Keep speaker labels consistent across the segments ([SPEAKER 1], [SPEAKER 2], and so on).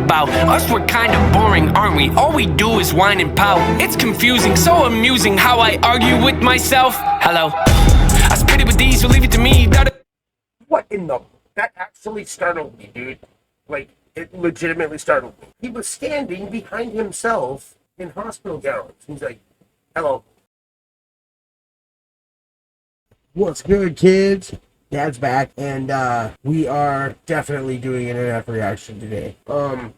[SPEAKER 1] about? Us, we're kind of boring, aren't we? All we do is whine and pout. It's confusing, so amusing how I argue with myself. Hello, I spit it with these, so leave it to me.
[SPEAKER 2] What in the... That actually startled me, dude. Like, it legitimately startled me. He was standing behind himself in hospital gowns. He's like, hello. What's good, kids? Dad's back, and we are definitely doing an NF reaction today.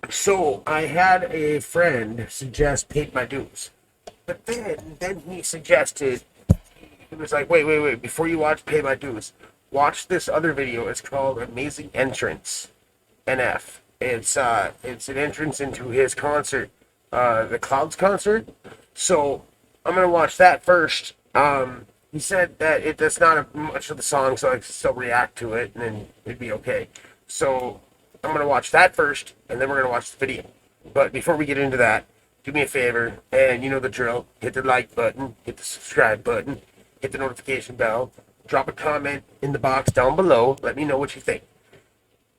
[SPEAKER 2] So I had a friend suggest Paid My Dues, but then he suggested, he was like, wait, before you watch Pay My Dues, watch this other video. It's called Amazing Entrance NF. It's an entrance into his concert, the Clouds concert. So I'm gonna watch that first. He said that that's not much of the song, so I can still react to it, and then it'd be okay. So I'm going to watch that first, and then we're going to watch the video. But before we get into that, do me a favor, and you know the drill. Hit the like button, hit the subscribe button, hit the notification bell, drop a comment in the box down below. Let me know what you think.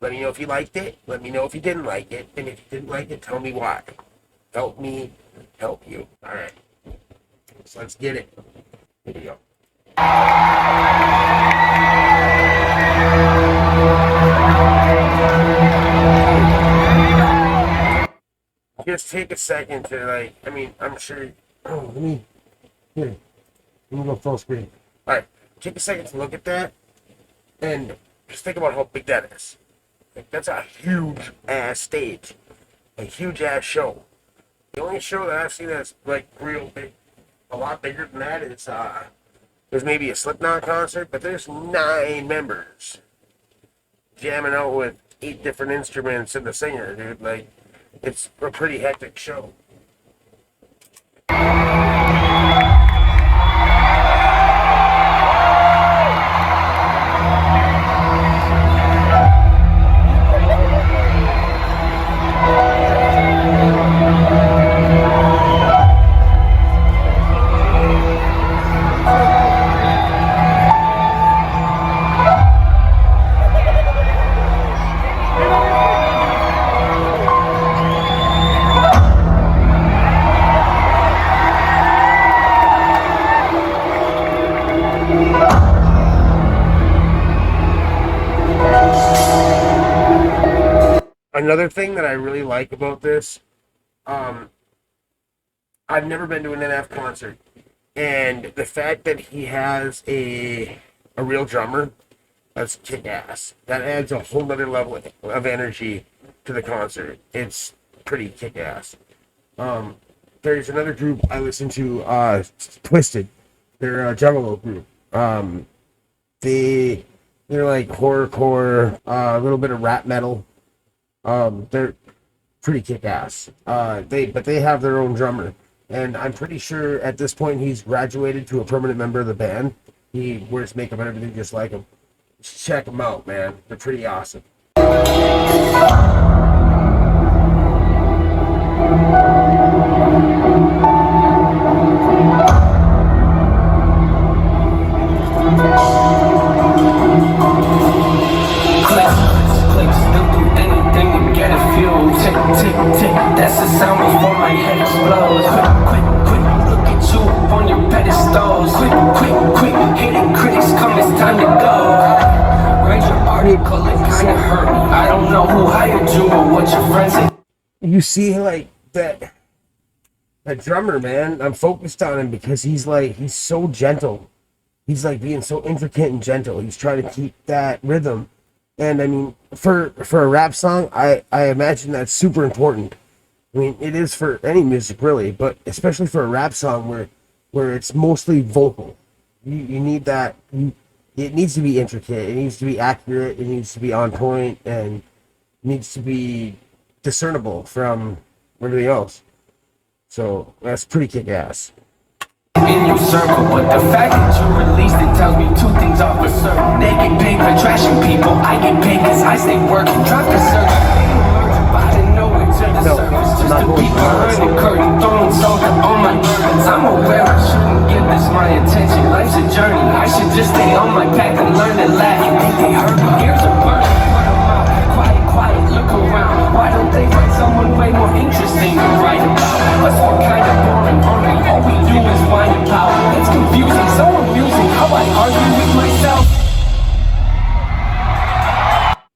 [SPEAKER 2] Let me know if you liked it. Let me know if you didn't like it. And if you didn't like it, tell me why. Help me help you. All right. So let's get it. Here we go. Just take a second to, like, I mean, I'm sure. Oh, let me go full screen. Alright, take a second to look at that and just think about how big that is. Like, that's a huge ass stage, a huge ass show. The only show that I've seen that's like real big, a lot bigger than that is there's maybe a Slipknot concert, but there's 9 members jamming out with 8 different instruments and the singer, dude. Like, it's a pretty hectic show. Another thing that I really like about this, I've never been to an NF concert, and the fact that he has a real drummer, that's kick-ass. That adds a whole other level of energy to the concert. It's pretty kick-ass. There's another group I listen to, Twisted. They're a Juggalo group. They're like horrorcore, a little bit of rap metal. They're pretty kick-ass. But they have their own drummer, and I'm pretty sure at this point he's graduated to a permanent member of the band. He wears makeup and everything just like him. Just check them out, man. They're pretty awesome.
[SPEAKER 1] That's the sound before my head explodes. Quick, look at you up on your pedestals. Quick, hitting critics come, it's time to go. Read your article, it kinda hurt me. I don't know who hired you or what your friends say.
[SPEAKER 2] You see, like, that drummer, man, I'm focused on him because he's so gentle. He's like being so intricate and gentle. He's trying to keep that rhythm. And I mean, for a rap song, I imagine that's super important. I mean, it is for any music really, but especially for a rap song where it's mostly vocal. You need that. It needs to be intricate. It needs to be accurate. It needs to be on point, and it needs to be discernible from everything else. So that's pretty kick-ass.
[SPEAKER 1] In your circle, but the fact that you released it tells me 2 things off for certain. They get paid for trashing people, I get paid cause I stay working. Drop the search, I didn't know it to the surface. Just to be behind the curtain, throwing salt on my burdens. I'm aware I shouldn't give this my attention. Life's a journey, I should just stay on my path and learn to laugh. You think they hurt me? Here's a burden, quiet, look around. Why don't they find someone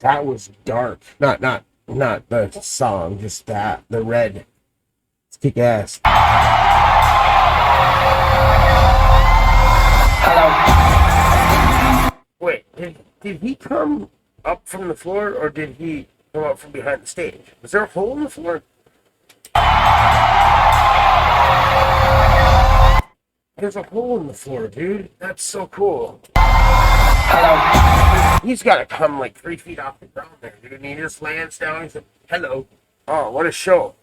[SPEAKER 2] That was dark. Not the song, just that. The red. It's kick ass.
[SPEAKER 1] Hello.
[SPEAKER 2] Wait, did he come up from the floor or did he come up from behind the stage? Was there a hole in the floor? There's a hole in the floor, dude. That's so cool.
[SPEAKER 1] Hello.
[SPEAKER 2] He's got to come like 3 feet off the ground there, dude. And he just lands down and says, hello. Oh, what a show.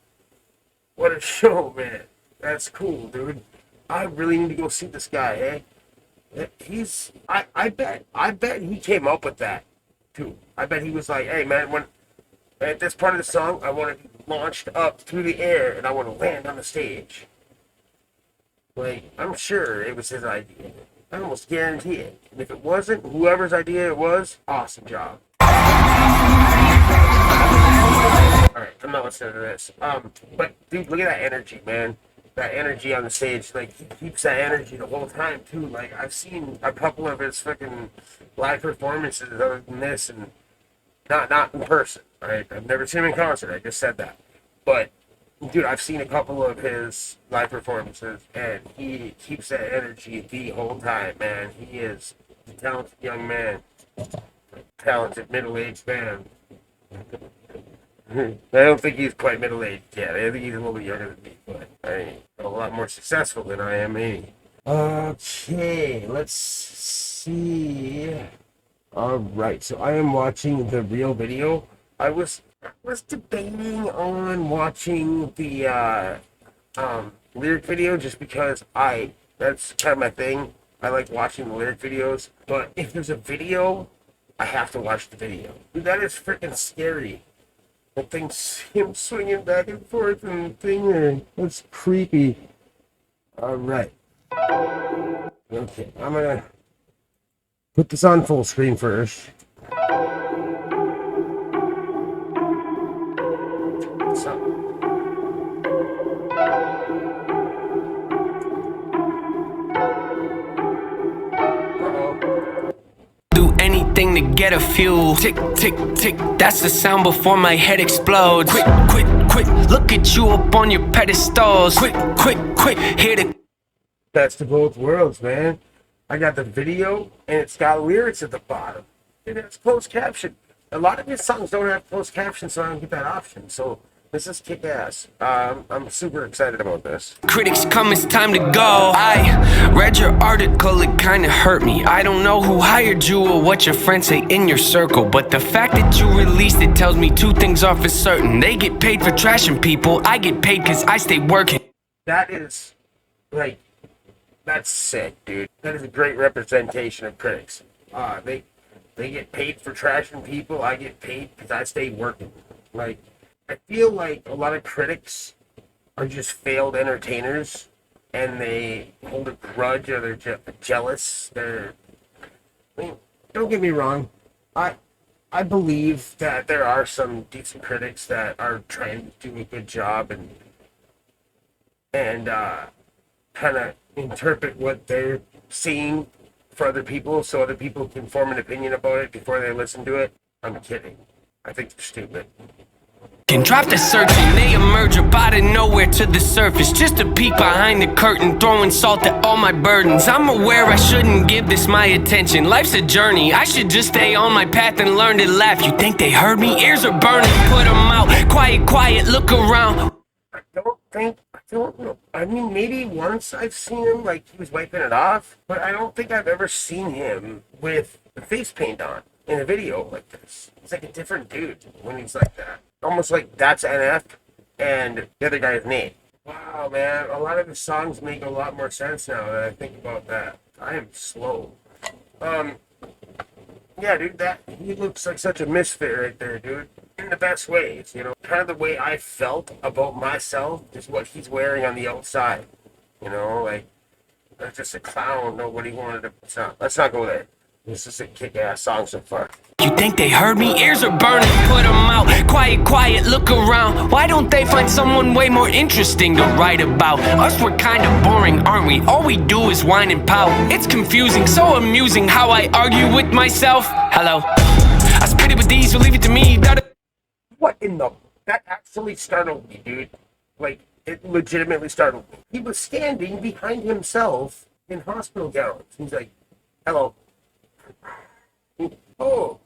[SPEAKER 2] What a show, man. That's cool, dude. I really need to go see this guy, eh? I bet he came up with that, too. I bet he was like, hey, man, when at this part of the song, I want to be launched up through the air and I want to land on the stage. Like, I'm sure it was his idea. I almost guarantee it. And if it wasn't, whoever's idea it was, awesome job. Alright, I'm not listening to this. But dude, look at that energy, man. That energy on the stage. Like, he keeps that energy the whole time, too. Like, I've seen a couple of his freaking live performances other than this, and not in person, right? I've never seen him in concert, I just said that. But dude, I've seen a couple of his live performances, and he keeps that energy the whole time, man. He is a talented young man, talented middle-aged man. I don't think he's quite middle-aged yet. I think he's a little bit younger than me, but I'm a lot more successful than I am me. Okay, let's see. All right, so I am watching the real video. I was debating on watching the lyric video just because that's kind of my thing. I like watching the lyric videos, but if there's a video, I have to watch the video. Dude, that is freaking scary. The thing's him swinging back and forth and the thing there. That's creepy. All right. Okay, I'm gonna put this on full screen first.
[SPEAKER 1] Do anything to get a few. Tick, tick, tick. That's the sound before my head explodes. Quick, quick, quick. Look at you up on your pedestals. Quick, quick, quick. Here to.
[SPEAKER 2] Best of both worlds, man. I got the video and it's got lyrics at the bottom. And it's closed caption. A lot of his songs don't have closed captions, so I don't get that option. So this is kick ass. I'm super excited about this.
[SPEAKER 1] Critics come, it's time to go. I read your article, it kinda hurt me. I don't know who hired you or what your friends say in your circle, but the fact that you released it tells me two things are for certain. They get paid for trashing people, I get paid cause I stay working.
[SPEAKER 2] That is, like, that's sick, dude. That is a great representation of critics. They get paid for trashing people, I get paid because I stay working. Like, I feel like a lot of critics are just failed entertainers, and they hold a grudge or they're jealous. I mean, don't get me wrong. I believe that there are some decent critics that are trying to do a good job and kind of interpret what they're seeing for other people so other people can form an opinion about it before they listen to it. I'm kidding. I think they're stupid.
[SPEAKER 1] Can drop the search and they emerge up out of nowhere to the surface. Just a peek behind the curtain, throwing salt at all my burdens. I'm aware I shouldn't give this my attention. Life's a journey, I should just stay on my path and learn to laugh. You think they heard me? Ears are burning, put them out. Quiet, quiet, look around.
[SPEAKER 2] I don't know. I mean, maybe once I've seen him, like, he was wiping it off, but I don't think I've ever seen him with the face paint on in a video like this. He's like a different dude when he's like that. Almost like that's NF and the other guy's Nate. Wow, man. A lot of his songs make a lot more sense now that I think about that. I am slow. Yeah, dude, he looks like such a misfit right there, dude. In the best ways, you know. Kind of the way I felt about myself is what he's wearing on the outside. You know, like, that's just a clown. Nobody wanted to. Let's not go there. This is a kick-ass song so far.
[SPEAKER 1] You think they heard me? Ears are burning, put them out. Quiet, quiet, look around. Why don't they find someone way more interesting to write about? Us, we're kinda boring, aren't we? All we do is whine and pout. It's confusing, so amusing how I argue with myself. Hello. I spit it with these, so leave it to me.
[SPEAKER 2] What in the? That actually startled me, dude. Like, it legitimately startled me. He was standing behind himself in hospital gowns. He's like, hello. Oh,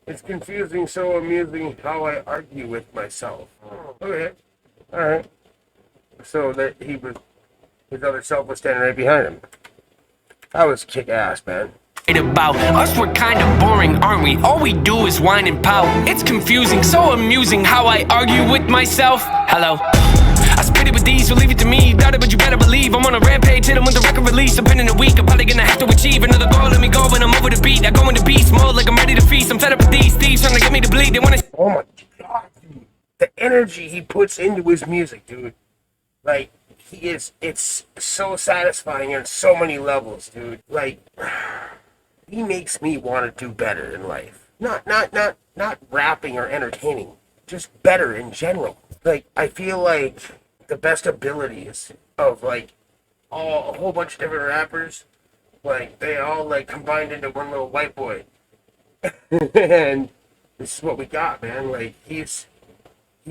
[SPEAKER 2] it's confusing, so amusing how I argue with myself. Okay, alright. So that his other self was standing right behind him. That was kick ass, man.
[SPEAKER 1] About us, we're kind of boring, aren't we? All we do is whine and pout. It's confusing, so amusing how I argue with myself. Hello. I spit it with these, so leave it to me. Doubt it, but you better believe I'm on a rampage. Hit 'em with the record release. I've been in a week. I'm probably gonna have to achieve another goal. Let me go when I'm over the beat. I go into beast mode like I'm ready to feast. I'm fed up with these thieves trying to get me to bleed. They wanna.
[SPEAKER 2] Oh my god, dude. The energy he puts into his music, dude. Like, it's so satisfying on so many levels, dude. Like, he makes me want to do better in life. Not rapping or entertaining, just better in general. Like, I feel like the best abilities of like a whole bunch of different rappers, like they all like combined into one little white boy. And this is what we got, man. Like, he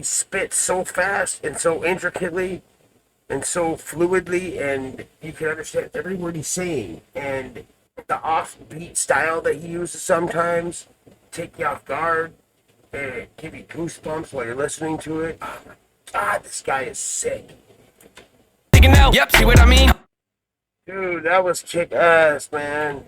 [SPEAKER 2] spits so fast and so intricately and so fluidly, and you can understand every word he's saying. And the offbeat style that he uses sometimes take you off guard and give you goosebumps while you're listening to it. Oh my god, this guy is sick.
[SPEAKER 1] Yep, see what I mean?
[SPEAKER 2] Dude, that was kick ass, man.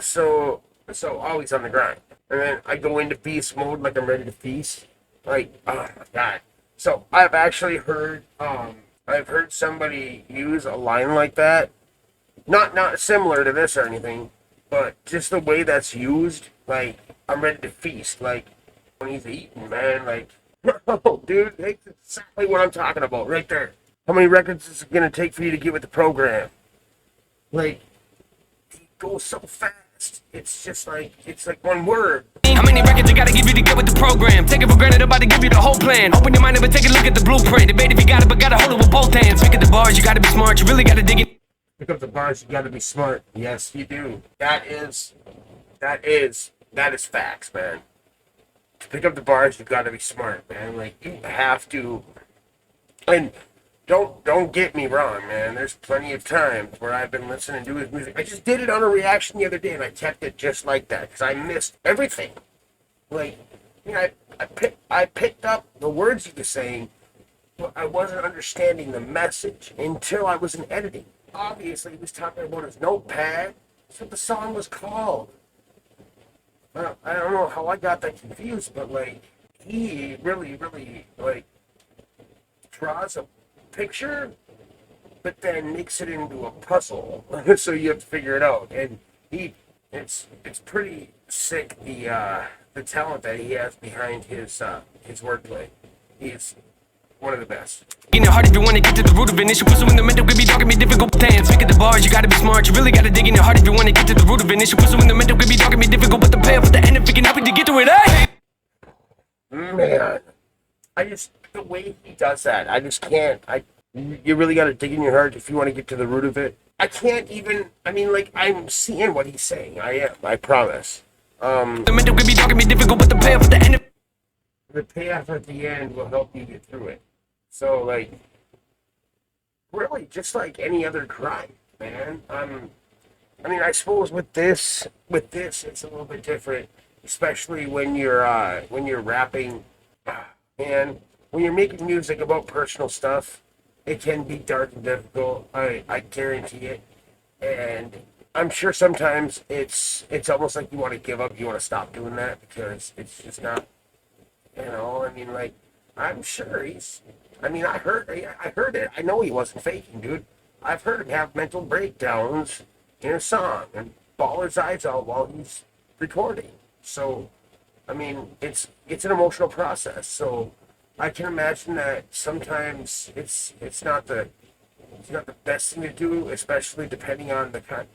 [SPEAKER 2] So always on the grind. And then I go into beast mode like I'm ready to feast. Like, oh my god. So I've actually heard I've heard somebody use a line like that. Not similar to this or anything, but just the way that's used, like, I'm ready to feast, like, when he's eating, man, like, oh, dude, that's exactly what I'm talking about, right there. How many records is it gonna take for you to get with the program? Like, he goes so fast, it's just like, it's like one word.
[SPEAKER 1] How many records you gotta give you to get with the program? Take it for granted, I'm about to give you the whole plan. Open your mind up and take a look at the blueprint. Debate if you got it, but gotta hold it with both hands. Pick at the bars, you gotta be smart, you really gotta dig it.
[SPEAKER 2] Pick up the bars, you gotta be smart. Yes, you do. That is facts, man. To pick up the bars, you gotta be smart, man. Like, you have to. And don't get me wrong, man. There's plenty of times where I've been listening to his music. I just did it on a reaction the other day, and I kept it just like that because I missed everything. Like, you know, I picked up the words he was saying, but I wasn't understanding the message until I was in editing. Obviously, he was talking about his notepad. That's what the song was called. I don't know how I got that confused, but, like, he really, like, draws a picture, but then makes it into a puzzle. So you have to figure it out. And it's pretty sick, the talent that he has behind his wordplay. He's one of the best.
[SPEAKER 1] In your heart if you want to get to the root of an issue. Pursuing the mental could be dark and be difficult dance. Pick at the bars, you gotta be smart. You really gotta dig in your heart if you want to get to the root of an issue. Pursuing the mental could be dark and be difficult, but the payoff at the end of it can help you to get to it. Hey!
[SPEAKER 2] Man, the way he does that, I just can't. You really gotta dig in your heart if you want to get to the root of it. I can't even. I mean, like, I'm seeing what he's saying. I promise.
[SPEAKER 1] The mental could be dark and be difficult, but the payoff at the end of
[SPEAKER 2] the payoff at the end will help you get through it. So, like, really, just like any other crime, man. I mean, I suppose with this, it's a little bit different, especially when you're rapping, and when you're making music about personal stuff, it can be dark and difficult. I guarantee it, and I'm sure sometimes it's almost like you want to give up, you want to stop doing that because it's just not. You know, I mean, like, I'm sure I heard it. I know he wasn't faking, dude. I've heard him have mental breakdowns in a song and bawl his eyes out while he's recording. So, I mean, it's an emotional process. So, I can imagine that sometimes it's not the best thing to do, especially depending on the kind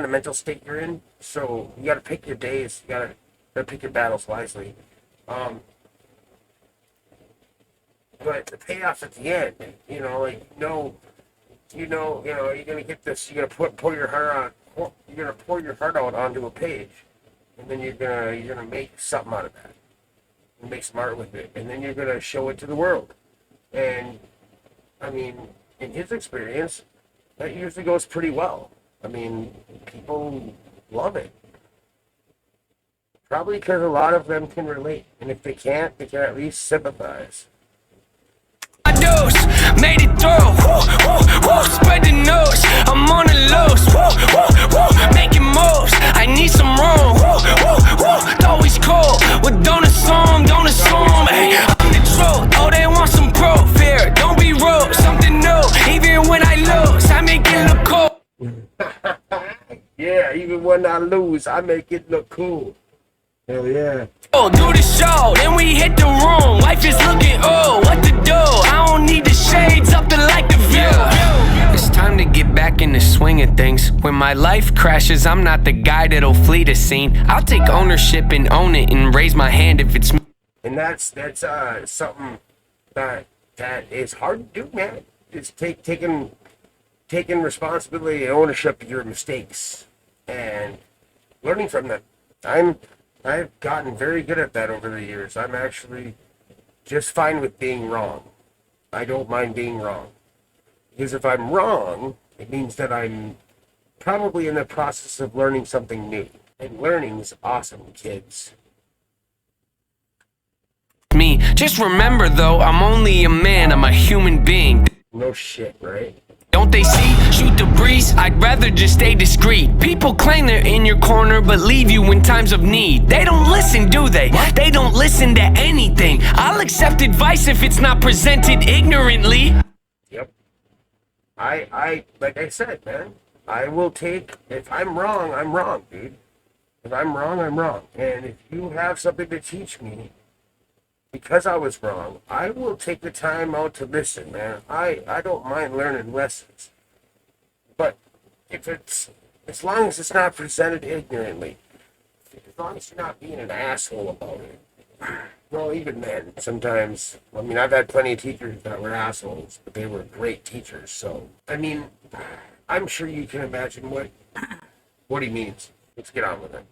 [SPEAKER 2] of mental state you're in. So, you got to pick your days. You got to pick your battles wisely. But the payoff at the end, you know, like, you're gonna get this. You're gonna pour your heart out onto a page, and then you're gonna make something out of that. You make some art with it, and then you're gonna show it to the world. And I mean, in his experience, that usually goes pretty well. I mean, people love it. Probably because a lot of them can relate, and if they can't, they can at least sympathize.
[SPEAKER 1] My dose, made it through. Woo, woo, woo, spread the news. I'm on the loose. Woo, woo, woo, making moves. I need some room. Woo, woo, woo, always cold. Well, don't assume, don't assume. Hey, I'm the truth. Oh, they want some proof here. Don't be rude. Something new. Even when I lose, I make it look cool.
[SPEAKER 2] Yeah, even when I lose, I make it look cool. Hell yeah.
[SPEAKER 1] Oh, do the show, then we hit the room. Wife is looking, oh, what to do? I don't need the shades up to like the view. It's time to get back in the swing of things. When my life crashes, I'm not the guy that'll flee the scene. I'll take ownership and own it and raise my hand if it's me.
[SPEAKER 2] And that's something that is hard to do, man. It's taking responsibility and ownership of your mistakes and learning from them. I've gotten very good at that over the years. I'm actually just fine with being wrong. I don't mind being wrong. Because if I'm wrong, it means that I'm probably in the process of learning something new. And learning is awesome, kids.
[SPEAKER 1] Me, just remember though, I'm only a man, I'm a human being.
[SPEAKER 2] No shit, right?
[SPEAKER 1] Don't they see? Shoot the breeze. I'd rather just stay discreet. People claim they're in your corner, but leave you in times of need. They don't listen, do they? What? They don't listen to anything. I'll accept advice if it's not presented ignorantly.
[SPEAKER 2] Yep. I like I said, man, I will take, if I'm wrong, dude. If I'm wrong, I'm wrong. And if you have something to teach me, because I was wrong, I will take the time out to listen, man. I don't mind learning lessons. But if it's, as long as it's not presented ignorantly, as long as you're not being an asshole about it. Well, even then, sometimes, I mean, I've had plenty of teachers that were assholes, but they were great teachers. So, I mean, I'm sure you can imagine what he means. Let's get on with it.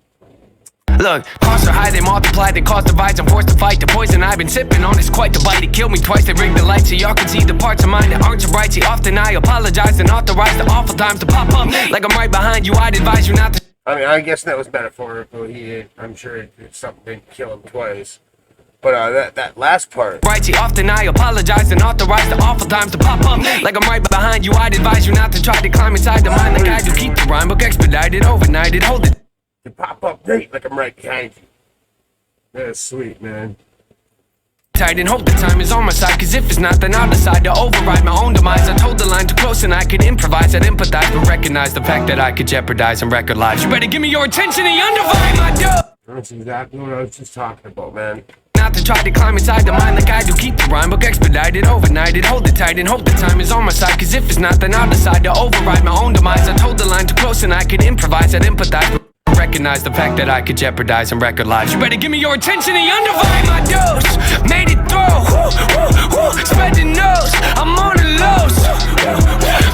[SPEAKER 1] Look, costs are high, they multiply, they cause divides, I'm forced to fight. The poison I've been sipping on is quite the bite. It killed me twice, they rigged the lights so y'all can see the parts of mine that aren't so bright. See, often I apologize and authorize the awful times to pop up. Like I'm right behind you, I'd advise you not to.
[SPEAKER 2] I mean, I guess that was metaphorical. I'm sure something didn't kill him twice. But that last part.
[SPEAKER 1] Right, see, often I apologize and authorize the awful times to pop up. Like I'm right behind you, I'd advise you not to try to climb inside the mind like I do. Keep the rhyme book expedited, overnighted, hold it.
[SPEAKER 2] You pop up great like I'm right behind you. That's sweet, man.
[SPEAKER 1] Tight and hope the time is on my side, cause if it's not, then I'll decide to override my own demise. I told the line too close and I could improvise, I'd empathize, but recognize the fact that I could jeopardize some record lives. You better give me your attention and undivided, my dough.
[SPEAKER 2] That's exactly what I was just talking about, man.
[SPEAKER 1] Not to try to climb inside the mind like I do. Keep the rhyme book expedited, overnighted, hold it tight and hope the time is on my side, cause if it's not, then I'll decide to override my own demise. I told the line too close and I could improvise, I'd empathize, but recognize the fact that I could jeopardize some record lives. You better give me your attention and undivided. My dose, made it through. Woo, woo, woo, spread the news. I'm on the loose,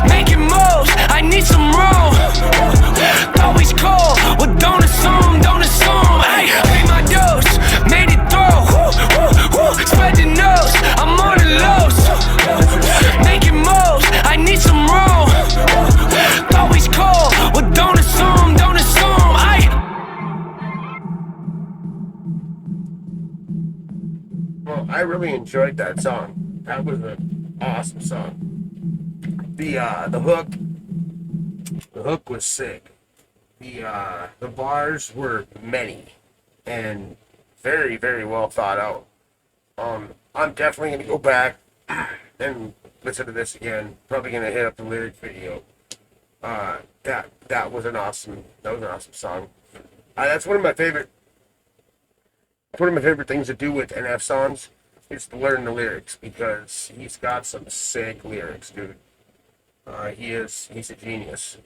[SPEAKER 1] making moves. I need some room. Always cold. Well, don't assume, don't assume. Hey, pay my dose, made it through. Woo, woo, woo, spread the news. I'm on the loose, making moves. I need some room. Always cold. Well, don't assume, don't assume.
[SPEAKER 2] Well, I really enjoyed that song. That was an awesome song. The hook was sick. The bars were many and very, very well thought out. I'm definitely gonna go back and listen to this again. Probably gonna hit up the lyric video. That was an awesome song. That's one of my favorite things to do with NF songs is to learn the lyrics, because he's got some sick lyrics, dude. He's a genius.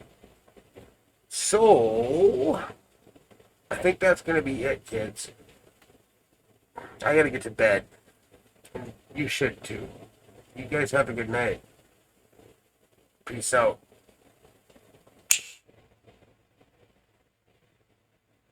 [SPEAKER 2] So I think that's gonna be it, kids. I gotta get to bed. And you should too. You guys have a good night. Peace out.